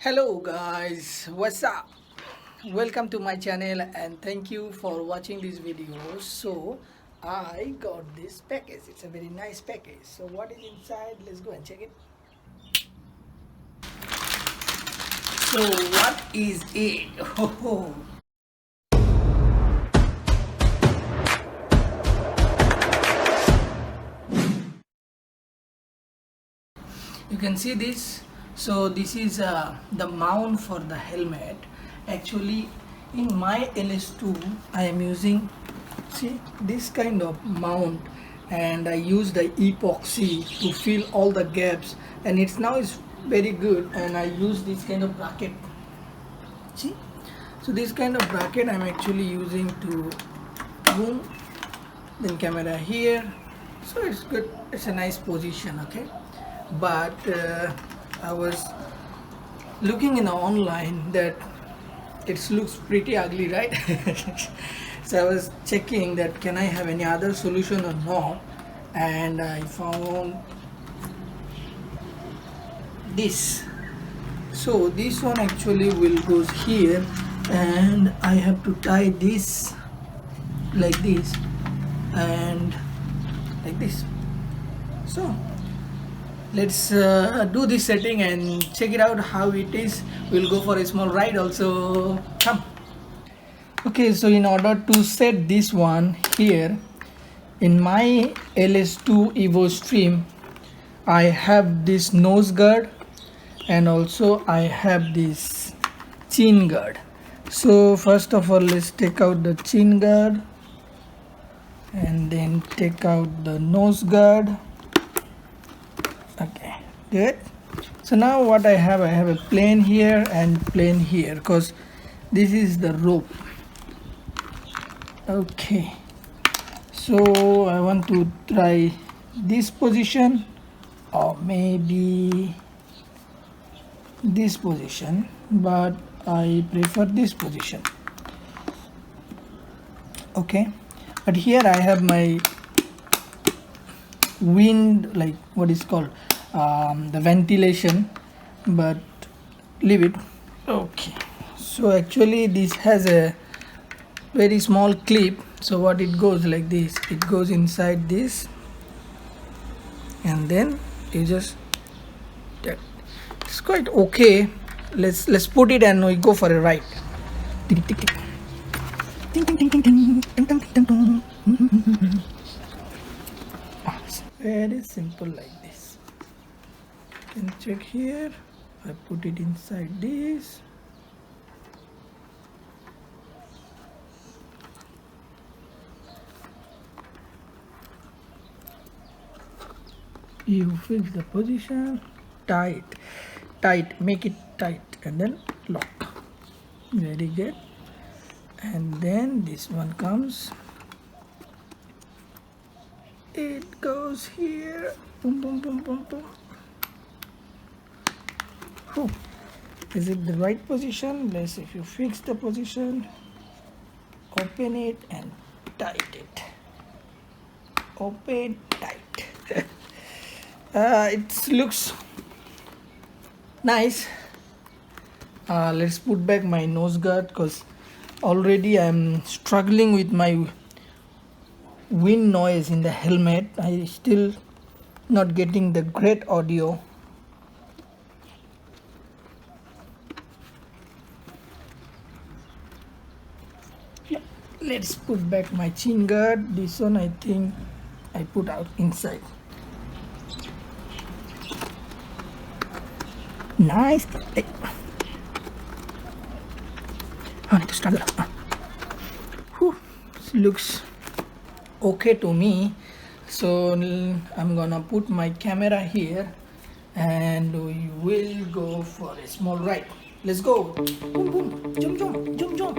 Hello guys, what's up? Welcome to my channel and thank you for watching this video. So I got this package. It's a very nice package. So what is inside? Let's go and check it. So what is it? Oh, you can see this. So this is the mount for the helmet. Actually in my LS2 I am using, see, this kind of mount, and I use the epoxy to fill all the gaps, and it's now is very good. And I use this kind of bracket, see. So this kind of bracket I'm actually using to boom, then camera here. So it's good, it's a nice position. Okay, but I was looking in online that it looks pretty ugly, right? So I was checking that can I have any other solution or not, and I found this. So this one actually will goes here, and I have to tie this like this and like this. So let's do this setting and check it out how it is. We'll go for a small ride also. Come. Okay, so in order to set this one here in my LS2 Evo Stream, I have this nose guard and also I have this chin guard. So first of all, let's take out the chin guard and then take out the nose guard. Okay, good. So now what I have a plane here and plane here, because this is the rope. Okay, so I want to try this position or maybe this position, but I prefer this position. Okay, but here I have my wind, like what is called the ventilation, but leave it. Okay, so actually this has a very small clip. So what it goes like this, it goes inside this, and then you just, it's quite okay. Let's put it and we go for a ride. Very simple like this. You can check here. I put it inside this. You fix the position, tight, make it tight, and then lock. Very good. And then this one comes. It goes here. Boom, boom, boom, boom, boom. Oh, is it the right position? Let's see. If you fix the position, open it and tight it. Open, tight. It looks nice. Let's put back my nose guard, because already I'm struggling with my wind noise in the helmet. I still not getting the great audio. Yeah, let's put back my chin guard. This one I think I put out inside. Nice. Hey. I need to struggle. Whew. Looks okay to me. So I'm gonna put my camera here and we will go for a small ride. Let's go. Boom, boom. Jump, jump, jump, jump.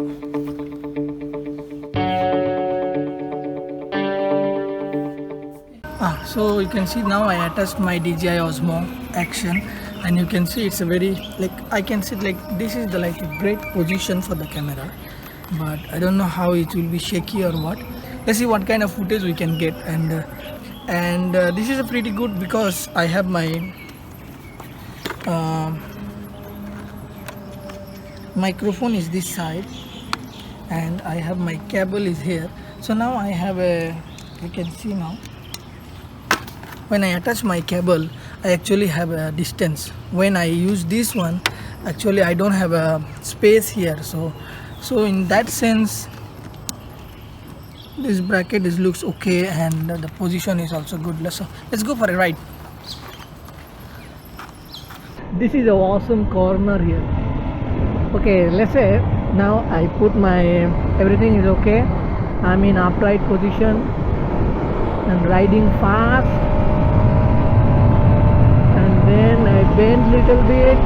So you can see now I attached my DJI Osmo Action, and you can see it's a very, like, I can see like this is the like a great position for the camera, but I don't know how it will be shaky or what. Let's see what kind of footage we can get. And this is a pretty good, because I have my microphone is this side and I have my cable is here. So now I have a, you can see now, when I attach my cable I actually have a distance. When I use this one, actually I don't have a space here, so in that sense this bracket looks okay, and the position is also good. Let's go for a ride. This is an awesome corner here. Okay, let's say now I put my, everything is okay, I'm in upright position and riding fast, and then I bend little bit.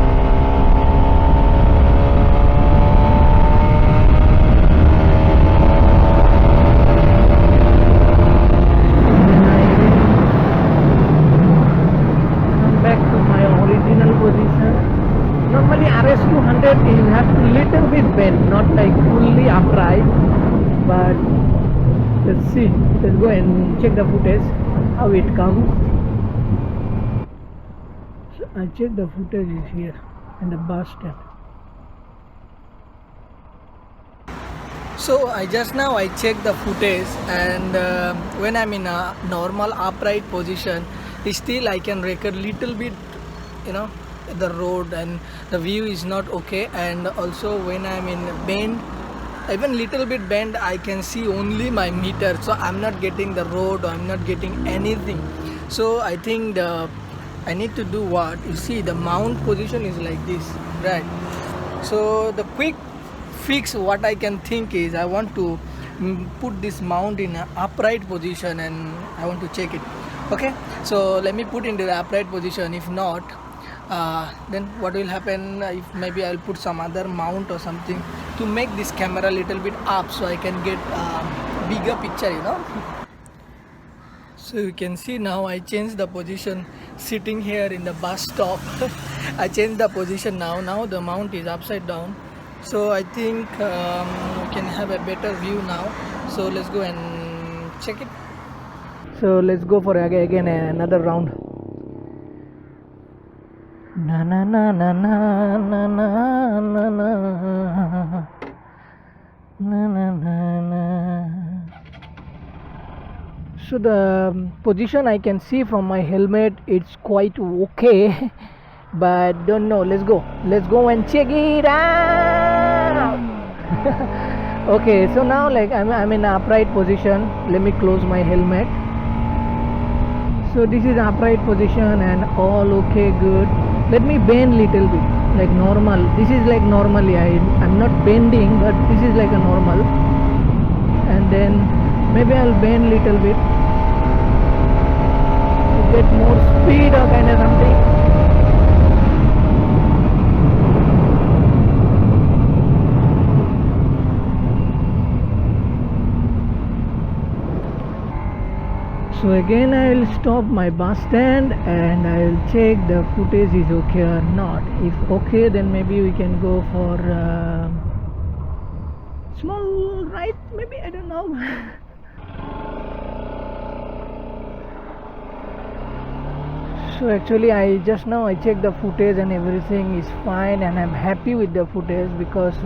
Normally RS200 you have to little bit bend, not like fully upright, but let's see, let's go and check the footage how it comes. So I check the footage is here in the bus stand. So I just now I checked the footage, and when I'm in a normal upright position, still I can record little bit, you know, the road, and the view is not okay. And also when I'm in bend, even little bit bend, I can see only my meter, so I'm not getting the road, or I'm not getting anything. So I think I need to do what, you see the mount position is like this, right? So the quick fix what I can think is I want to put this mount in an upright position, and I want to check it. Okay, so let me put into the upright position. If not, then what will happen, if maybe I'll put some other mount or something to make this camera a little bit up, so I can get bigger picture, you know. So you can see now I changed the position, sitting here in the bus stop. I changed the position now the mount is upside down, so I think we can have a better view now. So let's go and check it. So let's go for again another round. Na na na na na na na na na na na na. So the position I can see from my helmet, it's quite okay, but don't know. Let's go and check it out. Okay, so now like I'm in upright position. Let me close my helmet. So this is upright position and all okay, good. Let me bend little bit like normal. This is like normally I'm not bending, but this is like a normal, and then maybe I'll bend little bit to get more speed or kind of something. So again I will stop my bus stand and I will check the footage is okay or not. If okay, then maybe we can go for small ride, maybe, I don't know. So actually I just now I checked the footage and everything is fine, and I'm happy with the footage because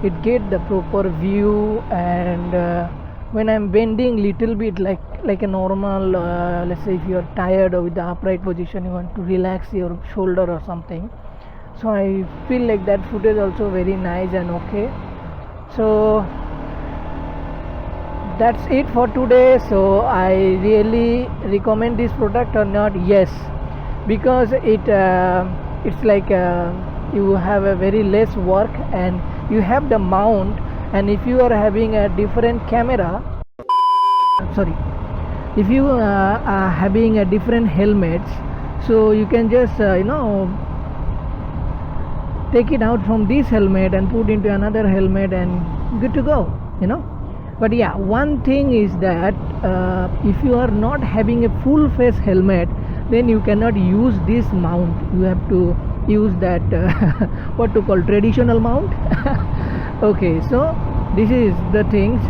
it get the proper view, and when I'm bending little bit like a normal, let's say if you're tired or with the upright position you want to relax your shoulder or something, so I feel like that footage also very nice and okay. So that's it for today. So I really recommend this product or not? Yes, because it's like you have a very less work and you have the mount, and if you are having a different camera, if you are having a different helmets, so you can just take it out from this helmet and put into another helmet and good to go, But yeah, one thing is that if you are not having a full face helmet, then you cannot use this mount. You have to use that what to call traditional mount. Okay, so this is the things.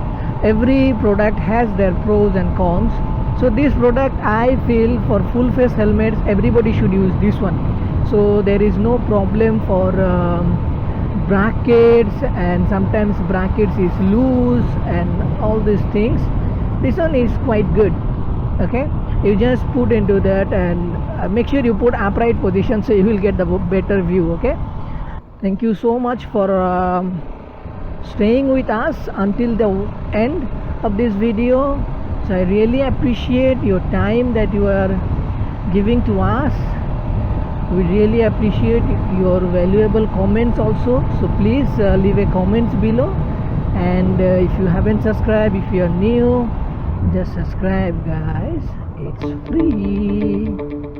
Every product has their pros and cons. So this product, I feel for full face helmets everybody should use this one. So there is no problem for brackets, and sometimes brackets is loose and all these things. This one is quite good. Okay, you just put into that, and make sure you put upright position so you will get the better view. Okay, thank you so much for staying with us until the end of this video. So I really appreciate your time that you are giving to us. We really appreciate your valuable comments also. So please leave a comments below, and if you haven't subscribed, if you are new, just subscribe guys, it's free.